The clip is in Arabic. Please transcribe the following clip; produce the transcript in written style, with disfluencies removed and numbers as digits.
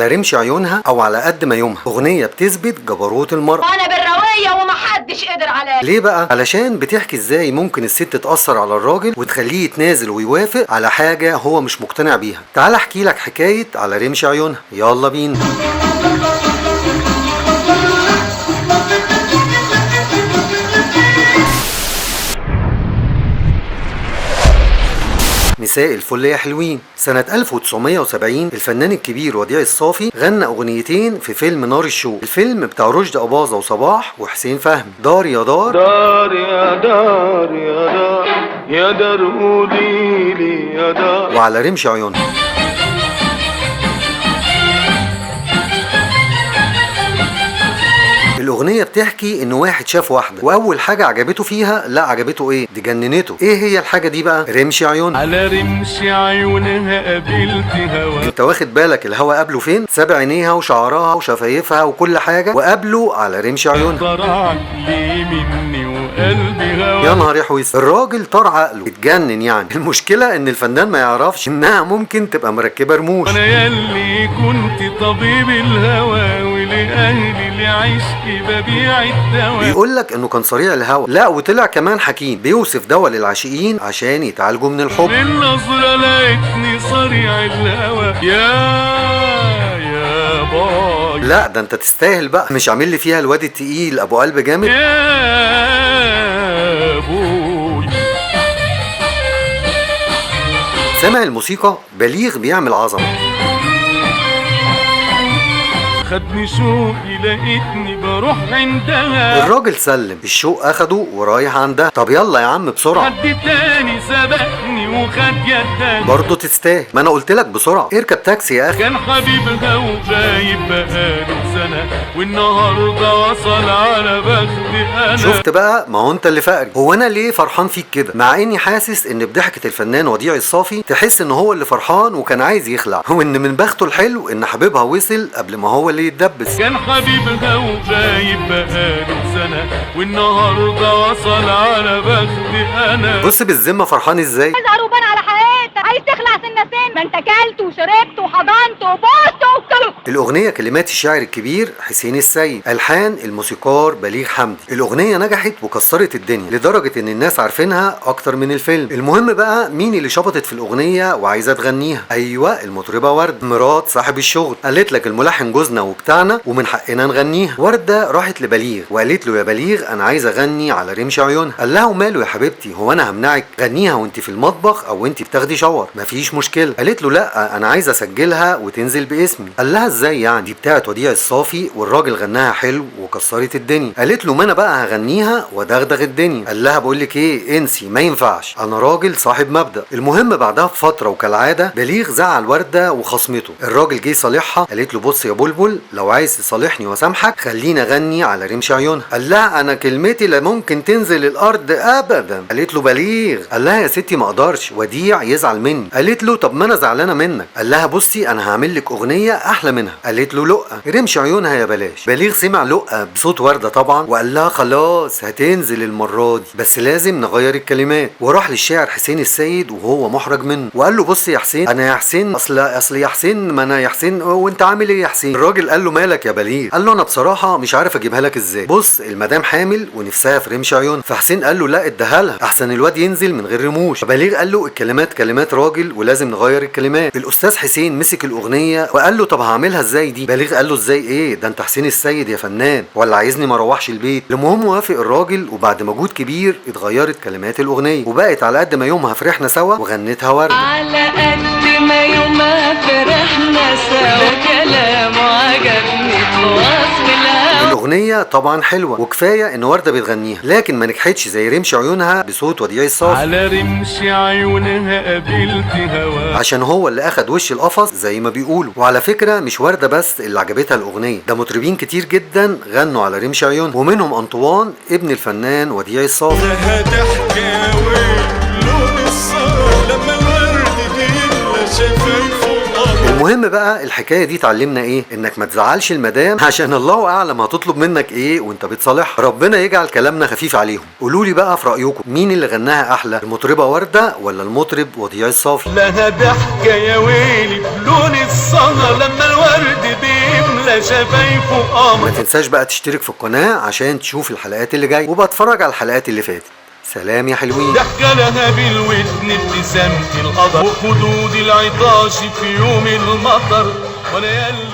على رمش عيونها او على قد ما يومها، اغنيه بتثبت جبروت المرأة. انا بالرويه ومحدش قدر عليا. ليه بقى؟ علشان بتحكي ازاي ممكن الست تأثر على الراجل وتخليه يتنازل ويوافق على حاجه هو مش مقتنع بيها. تعال احكي لك حكايه على رمش عيونها، يلا بينا. مساء الفل يا حلوين. سنة 1970 الفنان الكبير وديع الصافي غنى اغنيتين في فيلم نار الشوق، الفيلم بتاع رشدي أباظة وصباح وحسين فهمي. دار يا دار، دار يا دار يا دار يا دار قوليلي يا دار، وعلى رمش عيونها. الأغنية بتحكي إن واحد شاف واحدة وأول حاجة عجبته فيها، لا عجبته إيه؟ دي جننته. إيه هي الحاجة دي بقى؟ رمش عيونها. على رمش عيونها قابلت هوا. أنت واخد بالك الهوا قابله فين؟ ساب عينيها وشعرها وشفايفها وكل حاجة وقابله على رمش عيونها. طار عقلي مني وقلبي هوا. يا نهار يحوس، الراجل طار عقله، اتجنن يعني. المشكلة إن الفنان ما يعرفش إنها ممكن تبقى مركبة رموش. أنا ياللي كنت طبيب الهوى ولأهلي اللي عشقي ببيع الدواء. بيقول لك انه كان صريع الهوى، لا وطلع كمان حكيم، بيوصف دواء للعاشقين عشان يتعالجوا من الحب. بالنظرة لقيتني صريع الهوى يا باي. لا ده انت تستاهل بقى، مش عامل لي فيها الواد التقيل ابو قلب جامد. يا بوي. سامع الموسيقى؟ بليغ بيعمل عظمه. خدني شوقي لقيتني بروح عندها. الراجل سلم، الشوق اخده ورايح عندها. طب يلا يا عم بسرعه. حد تاني سبقني وخد يدها. برضه تستاهل، ما انا قلت لك بسرعه. اركب تاكسي يا اخي. كان حبيبها وغايب بقاله سنه والنهارده وصل على بختي انا. شفت بقى؟ ما هو انت اللي فقري. هو انا ليه فرحان فيك كده؟ مع اني حاسس ان بضحكه الفنان وديع الصافي تحس ان هو اللي فرحان وكان عايز يخلع، وان من بخته الحلو ان حبيبها وصل قبل ما هو اللي يتدبس. كان حبيبها وغايب بقاله سنه والنهارده وصل على بختي انا. بص بالذمه فرحان ازاي؟ عايز عروبان على حياتك، عايز تخلع سنة ما انت كلت وشربت وحضنت وبوست وكله. الأغنية كلمات الشاعر الكبير حسين السيد، ألحان الموسيقار بليغ حمدي. الأغنية نجحت وكسرت الدنيا لدرجة إن الناس عارفينها أكتر من الفيلم. المهم بقى مين اللي شبطت في الأغنية وعايزة تغنيها؟ أيوة المطربة وردة، مرات صاحب الشغل. قالت لك الملحن جوزنا وبتاعنا ومن حقنا نغنيها. وردة راحت لبليغ وقالت له يا بليغ أنا عايزة أغني على رمش عيونها. قال لها وماله يا حبيبتي، هو أنا همنعك؟ غنيها وأنت في المطبخ أو أنت بتاخدي شاور، مفيش مشكلة. قالت له لا أنا عايزة أسجلها وتنزل باسمي. قال لها ازاي يعني؟ دي بتاعت وديع الصافي والراجل غناها حلو وكسرت الدنيا. قالت له ما انا بقى هغنيها ودغدغ الدنيا. قال لها بقول لك ايه، انسي ما ينفعش، انا راجل صاحب مبدأ. المهم بعدها بفتره وكالعاده بليغ زعل ورده وخصمته. الراجل جه يصالحها، قالت له بص يا بلبل لو عايز تصالحني واسامحك خليني اغني على رمش عيونها. قال لها انا كلمتي لا ممكن تنزل الارض ابدا. قالت له بليغ. قال لها يا ستي ما اقدرش، وديع يزعل مني. قالت له طب ما انا زعلانه منك. قال لها بصي انا هعمل لك اغنيه احلى منها. قالت له لقه رمش عيونها يا بلاش. بليغ سمع لقه بصوت ورده طبعا وقال لها خلاص هتنزل المره دي بس لازم نغير الكلمات. وراح للشاعر حسين السيد وهو محرج منه وقال له بص يا حسين، انا يا حسين اصل يا حسين، ما انا يا حسين وانت عامل ايه يا حسين؟ الراجل قال له مالك يا بليغ؟ قال له انا بصراحه مش عارف اجيبها لك ازاي. بص المدام حامل ونفسها في رمش عيون. فحسين قال له لا اديها لها احسن الواد ينزل من غير رموش. فبليغ قال له الكلمات كلمات راجل ولازم نغير الكلمات. الاستاذ حسين مسك الاغنيه وقال له طب هعملها ازاي دي؟ بليغ قال له ازاي ايه ده انت حسين السيد يا فنان، ولا عايزني ما اروحش البيت؟ المهم وافق الراجل وبعد مجهود كبير اتغيرت كلمات الاغنيه وبقت على قد ما يومها فرحنا سوا وغنتها ورده. على قد ما يومها فرحنا سوا كلامه عجبني وصف الهوى. الاغنيه طبعا حلوه وكفايه ان ورده بتغنيها، لكن ما نجحتش زي رمش عيونها بصوت وديع الصافي. على رمش عيونها قابلت هوا عشان هو اللي اخد وش القفص زي ما بيقولوا. وعلى فكره مش ورده بس اللي عجبتها الاغنيه، ده مطربين كتير جدا غنوا على رمش عيونها ومنهم انطوان ابن الفنان وديع الصافي. المهم بقى الحكايه دي تعلمنا ايه؟ انك ما تزعلش المدام عشان الله اعلم هتطلب منك ايه وانت بتصالحها. ربنا يجعل كلامنا خفيف عليهم. قولوا لي بقى في رايكم مين اللي غناها احلى، المطربه ورده ولا المطرب وديع الصافي؟ لها ضحكه يا ويلي بلون السهر لما الورد شفايفه ما قمر. تنساش بقى تشترك في القناة عشان تشوف الحلقات اللي جاية، وبتفرج على الحلقات اللي فاتت. سلام يا حلوين. ضحكة لها بالودن ابتسامة القدر، وخدود العطاش في يوم المطر، وانا ياللي